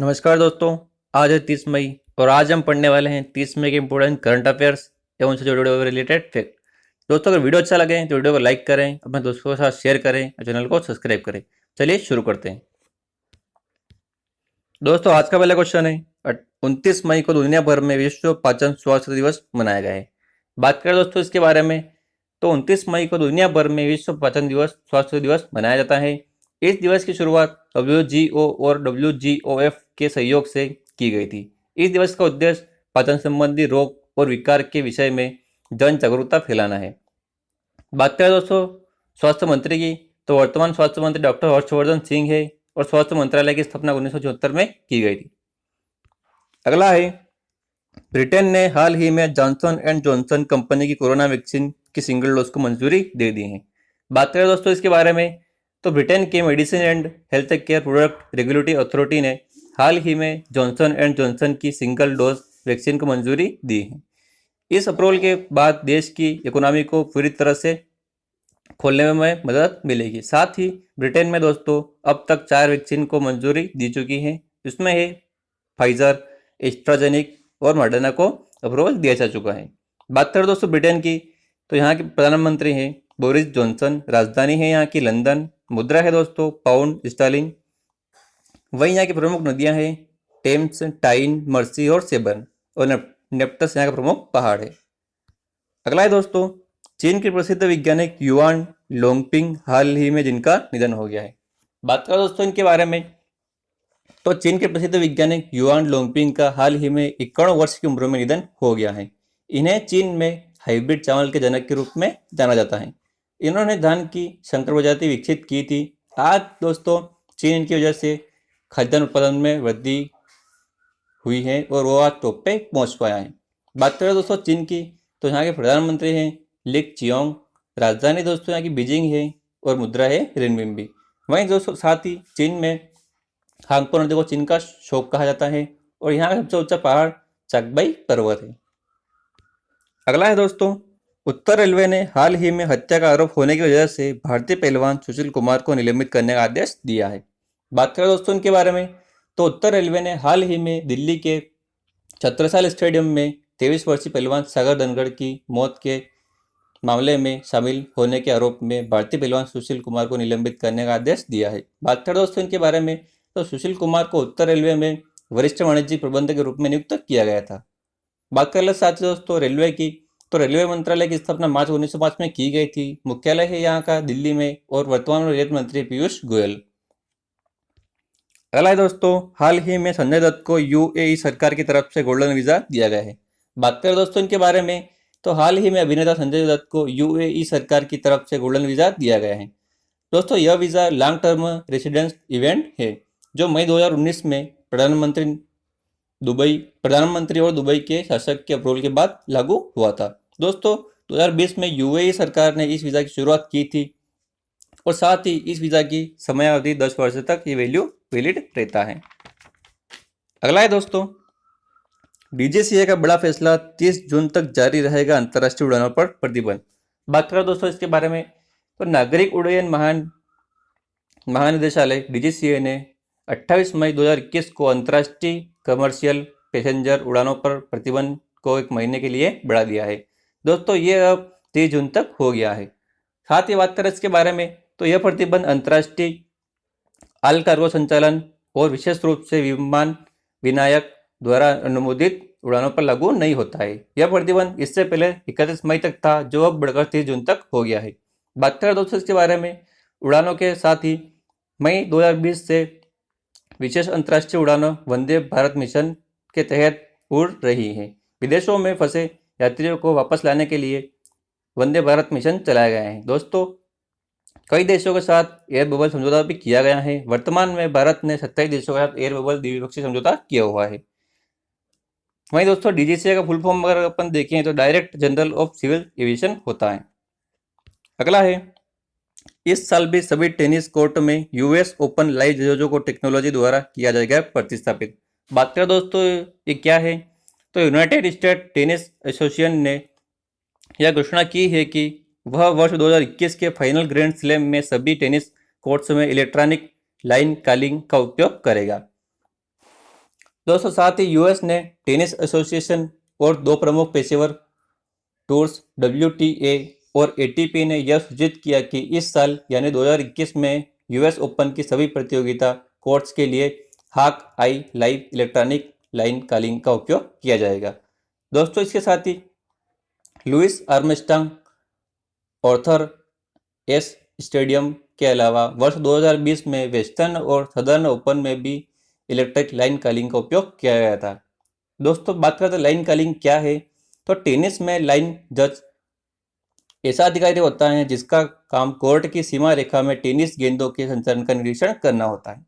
नमस्कार दोस्तों। आज है 30 मई और आज हम पढ़ने वाले हैं 30 मई के इम्पोर्टेंट करंट अफेयर्स एवं उनसे जुड़े हुए रिलेटेड फैक्ट। दोस्तों, अगर वीडियो अच्छा लगे तो वीडियो को लाइक करें, अपने दोस्तों के साथ शेयर करें और चैनल को सब्सक्राइब करें। चलिए शुरू करते हैं। दोस्तों, आज का पहला क्वेश्चन है 29 मई को दुनिया भर में विश्व पाचन स्वास्थ्य दिवस मनाया गया है। बात करें दोस्तों इसके बारे में, तो 29 मई को दुनिया भर में विश्व पाचन दिवस स्वास्थ्य दिवस मनाया जाता है। इस दिवस की शुरुआत WGO और WGOF के सहयोग से की गई थी। इस दिवस का उद्देश्य पाचन संबंधी रोग और विकार के विषय में जन जागरूकता फैलाना है। बात करें दोस्तों स्वास्थ्य मंत्री की, तो वर्तमान स्वास्थ्य मंत्री डॉक्टर हर्षवर्धन सिंह है और स्वास्थ्य मंत्रालय की स्थापना 1974 में की गई थी। अगला है, ब्रिटेन ने हाल ही में जॉनसन एंड जॉनसन कंपनी की कोरोना वैक्सीन की सिंगल डोज को मंजूरी दे दी है। बात करें दोस्तों इसके बारे में, तो ब्रिटेन के medicine and health care product regulatory authority ने हाल ही में जॉनसन एंड जॉनसन की सिंगल डोज वैक्सीन को मंजूरी दी है। इस अप्रूवल के बाद देश की इकोनॉमी को पूरी तरह से खोलने में मदद मिलेगी। साथ ही ब्रिटेन में दोस्तों अब तक 4 वैक्सीन को मंजूरी दी चुकी है। इसमें है फाइजर, एस्ट्राजेनिक और मॉडर्ना को अप्रूवल दिया जा चुका है। बात करें दोस्तों ब्रिटेन की, तो यहाँ के प्रधानमंत्री हैं बोरिस जॉनसन, राजधानी है यहाँ की लंदन, मुद्रा है दोस्तों पाउंड स्टर्लिंग। वहीं यहाँ की प्रमुख नदियाँ हैं टेम्स, टाइन, मर्सी और सेबर्न और नेप्टस यहाँ का प्रमुख पहाड़ है। अगला है दोस्तों, चीन के प्रसिद्ध वैज्ञानिक युआन लोंगपिंग हाल ही में जिनका निधन हो गया है। बात करें दोस्तों इनके बारे में, तो चीन के प्रसिद्ध वैज्ञानिक युआन लोंगपिंग का हाल ही में 51 वर्ष की उम्र में निधन हो गया है। इन्हें चीन में हाइब्रिड चावल के जनक के रूप में जाना जाता है। इन्होंने धान की संकर प्रजाति विकसित की थी। आज दोस्तों चीन इनकी वजह से खाद्यान्न उत्पादन में वृद्धि हुई है और वो आज टॉप पे पहुंच पाया है। बात करें दोस्तों चीन की, तो यहाँ के प्रधानमंत्री हैं लिक चियोंग, राजधानी दोस्तों यहाँ की बीजिंग है और मुद्रा है रेनबिंबी। वहीं दोस्तों साथ ही चीन में हांगपो नदी को चीन का शोक कहा जाता है और यहाँ का सबसे ऊंचा पहाड़ चाकबाई पर्वत है। अगला है दोस्तों, उत्तर रेलवे ने हाल ही में हत्या का आरोप होने की वजह से भारतीय पहलवान सुशील कुमार को निलंबित करने का आदेश दिया है। बात करें दोस्तों इनके बारे में, तो उत्तर रेलवे ने हाल ही में दिल्ली के छत्रसाल स्टेडियम में 23 वर्षीय पहलवान सागर धनखड़ की मौत के मामले में शामिल होने के आरोप में भारतीय पहलवान सुशील कुमार को निलंबित करने का आदेश दिया है। बात करें दोस्तों इनके बारे में, तो सुशील कुमार को उत्तर रेलवे में वरिष्ठ वाणिज्यिक प्रबंधक के रूप में नियुक्त किया गया था। बात कर ले साथ ही दोस्तों रेलवे की, तो रेलवे मंत्रालय की स्थापना मार्च 1905 में की गई थी। मुख्यालय है यहाँ का दिल्ली में और वर्तमान में रेल मंत्री पीयूष गोयल। अगला है दोस्तों, हाल ही में संजय दत्त को यूएई सरकार की तरफ से गोल्डन वीजा दिया गया है। बात करें दोस्तों इनके बारे में, तो हाल ही में अभिनेता संजय दत्त को यूएई सरकार की तरफ से गोल्डन वीजा दिया गया है। दोस्तों यह visa long term residence event है जो मई 2019 में प्रधानमंत्री और दुबई के शासक के अप्रूवल के बाद लागू हुआ था। दोस्तों 2020 में यूएई सरकार ने इस वीजा की शुरुआत की थी और साथ ही इस वीजा की समयावधि 10 वर्ष तक ये वैलिड रहता है। अगला है दोस्तों, डीजीसीए का बड़ा फैसला 30 जून तक जारी रहेगा अंतर्राष्ट्रीय उड़ानों पर प्रतिबंध। बात करें दोस्तों इसके बारे में, तो नागरिक उड्डयन महानिदेशालय डीजीसीए ने 28 मई 2021 को अंतर्राष्ट्रीय कमर्शियल पैसेंजर उड़ानों पर प्रतिबंध को 1 महीने के लिए बढ़ा दिया है। दोस्तों ये अब 30 जून तक हो गया है। साथ ही बात करें इसके बारे में, तो यह प्रतिबंध अंतर्राष्ट्रीय आल कार्गो संचालन और विशेष रूप से विमान विनायक द्वारा अनुमोदित उड़ानों पर लागू नहीं होता है। यह प्रतिबंध इससे पहले 31 मई तक था जो अब बढ़कर 30 जून तक हो गया है। बात करें दोस्तों इसके बारे में, उड़ानों के साथ ही मई 2020 से विशेष अंतर्राष्ट्रीय उड़ानों वंदे भारत मिशन के तहत उड़ रही हैं। विदेशों में फंसे यात्रियों को वापस लाने के लिए वंदे भारत मिशन चलाया गया है। दोस्तों कई देशों के साथ एयर बबल समझौता भी किया गया है। वर्तमान में भारत ने 27 देशों के साथ एयर बबल द्विपक्षीय समझौता किया हुआ है। वहीं दोस्तों डीजीसीए का फुल फॉर्म अगर अपन देखें तो director general of civil aviation होता है। अगला है, इस साल भी सभी टेनिस कोर्ट में यूएस ओपन लाइव जजों को टेक्नोलॉजी द्वारा किया जाएगा प्रतिस्थापित। बात करें दोस्तों ये क्या है, तो यूनाइटेड स्टेट टेनिस एसोसिएशन ने यह घोषणा की है कि वह वर्ष 2021 के फाइनल ग्रैंड स्लैम में सभी टेनिस कोर्ट्स में इलेक्ट्रॉनिक लाइन कॉलिंग का उपयोग करेगा। दोस्तों साथ ही यूएस ने टेनिस एसोसिएशन और दो प्रमुख पेशेवर टूर्स WTA और ATP ने यह सूचित किया कि इस साल यानी 2021 में यूएस ओपन की सभी प्रतियोगिता कोर्ट्स के लिए Hawk eye live electronic line calling का उपयोग किया जाएगा। दोस्तों इसके साथ ही Louis Armstrong Arthur Ashe stadium के अलावा वर्ष 2020 में वेस्टर्न और सदर्न ओपन में भी इलेक्ट्रिक लाइन कॉलिंग का उपयोग किया गया था। दोस्तों बात करते हैं लाइन कॉलिंग क्या है, तो टेनिस में लाइन जज ऐसा अधिकारी होता है जिसका काम कोर्ट की सीमा रेखा में टेनिस गेंदों के संचरण का निरीक्षण करना होता है।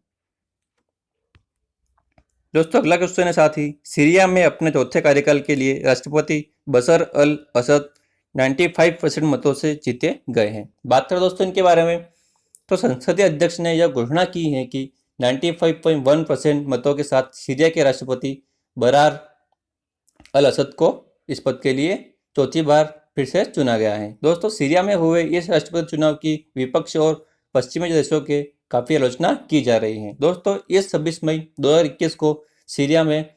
दोस्तों अगला क्वेश्चन है साथ ही सीरिया में अपने चौथे कार्यकाल के लिए राष्ट्रपति बशर अल असद 95% मतों से जीते गए हैं। बात करें दोस्तों इनके बारे में, तो संसदीय अध्यक्ष ने यह घोषणा की है कि 95.1% मतों के साथ सीरिया के राष्ट्रपति बरार अल असद को इस पद के लिए चौथी बार फिर से चुना गया है। दोस्तों सीरिया में हुए इस राष्ट्रपति चुनाव की विपक्ष और पश्चिमी देशों के काफी आलोचना की जा रही है। दोस्तों इस 26 मई 2021 को सीरिया में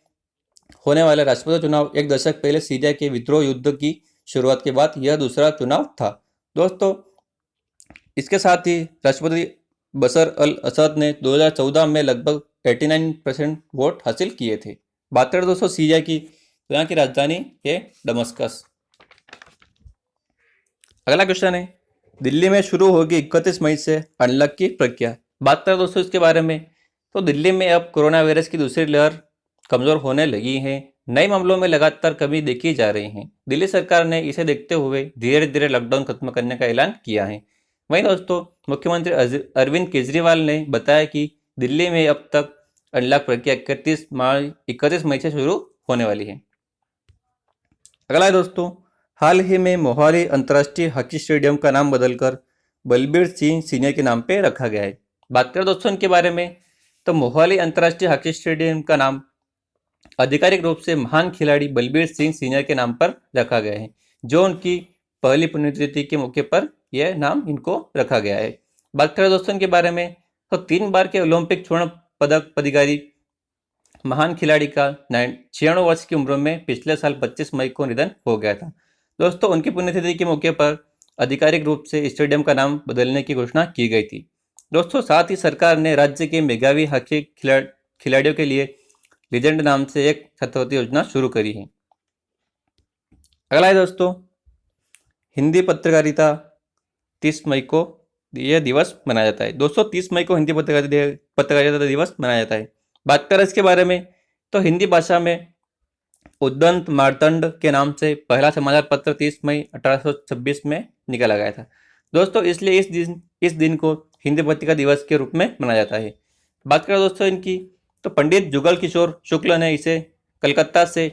होने वाले राष्ट्रपति चुनाव एक दशक पहले सीरिया के विद्रोह युद्ध की शुरुआत के बाद यह दूसरा चुनाव था। दोस्तों इसके साथ ही राष्ट्रपति बशर अल असद ने 2014 में लगभग 89% वोट हासिल किए थे। बात करें दोस्तों सीरिया की, तो यहाँ की राजधानी है दमस्कस। अगला क्वेश्चन है दिल्ली में शुरू होगी 31 मई से अनलॉक की प्रक्रिया। बात करें दोस्तों इसके बारे में, तो दिल्ली में अब कोरोना वायरस की दूसरी लहर कमजोर होने लगी है। नए मामलों में लगातार कमी देखी जा रही है। दिल्ली सरकार ने इसे देखते हुए धीरे धीरे लॉकडाउन खत्म करने का ऐलान किया है। वहीं दोस्तों मुख्यमंत्री अरविंद केजरीवाल ने बताया कि दिल्ली में अब तक अनलॉक प्रक्रिया 31 मई से शुरू होने वाली है। अगला है दोस्तों, हाल ही में मोहाली अंतर्राष्ट्रीय हॉकी स्टेडियम का नाम बदलकर बलबीर सिंह सीनियर के नाम पे रखा गया है। बात करें दोस्तों इनके बारे में, तो मोहाली अंतर्राष्ट्रीय हॉकी स्टेडियम का नाम आधिकारिक रूप से महान खिलाड़ी बलबीर सिंह सीनियर के नाम पर रखा गया है, जो उनकी पहली पुण्यतिथि के मौके पर यह नाम इनको रखा गया है। बात करें दोस्तों इनके बारे में, तो 3 बार के ओलंपिक स्वर्ण पदक अधिकारी महान खिलाड़ी का 96 वर्ष की उम्र में पिछले साल 25 मई को निधन हो गया था। दोस्तों उनकी पुण्यतिथि के मौके पर आधिकारिक रूप से स्टेडियम का नाम बदलने की घोषणा की गई थी। दोस्तों साथ ही सरकार ने राज्य के मेधावी हॉकी खिलाड़ियों के लिए लीजेंड नाम से एक छात्रवृत्ति योजना शुरू करी है। अगला है दोस्तों, हिंदी पत्रकारिता 30 मई को यह दिवस मनाया जाता है। दोस्तों 30 मई को हिंदी पत्रकारिता दिवस मनाया जाता है। बात करें इसके बारे में, तो हिंदी भाषा में उद्दंत मार्तंड के नाम से पहला समाचार पत्र 30 मई 1826 में निकाला गया था। दोस्तों इसलिए इस दिन को हिंदी पत्रिका दिवस के रूप में मनाया जाता है। बात करें दोस्तों इनकी, तो पंडित जुगल किशोर शुक्ल ने इसे कलकत्ता से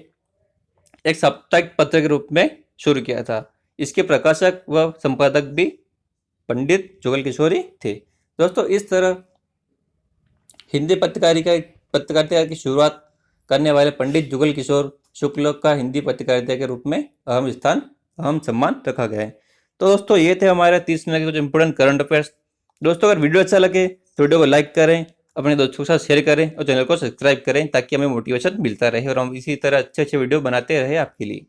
एक साप्ताहिक पत्र के रूप में शुरू किया था। इसके प्रकाशक व संपादक भी पंडित जुगल किशोर ही थे। दोस्तों इस तरह हिंदी पत्रकारिता की शुरुआत करने वाले पंडित जुगल किशोर शुक्ल का हिंदी पत्रकारिता के रूप में अहम सम्मान रखा गया है। तो दोस्तों ये थे हमारे 30 मिनट के कुछ इंपोर्टेंट करंट अफेयर्स। दोस्तों अगर वीडियो अच्छा लगे तो वीडियो को लाइक करें, अपने दोस्तों के साथ शेयर करें और चैनल को सब्सक्राइब करें ताकि हमें मोटिवेशन मिलता रहे और हम इसी तरह अच्छे अच्छे वीडियो बनाते रहे आपके लिए।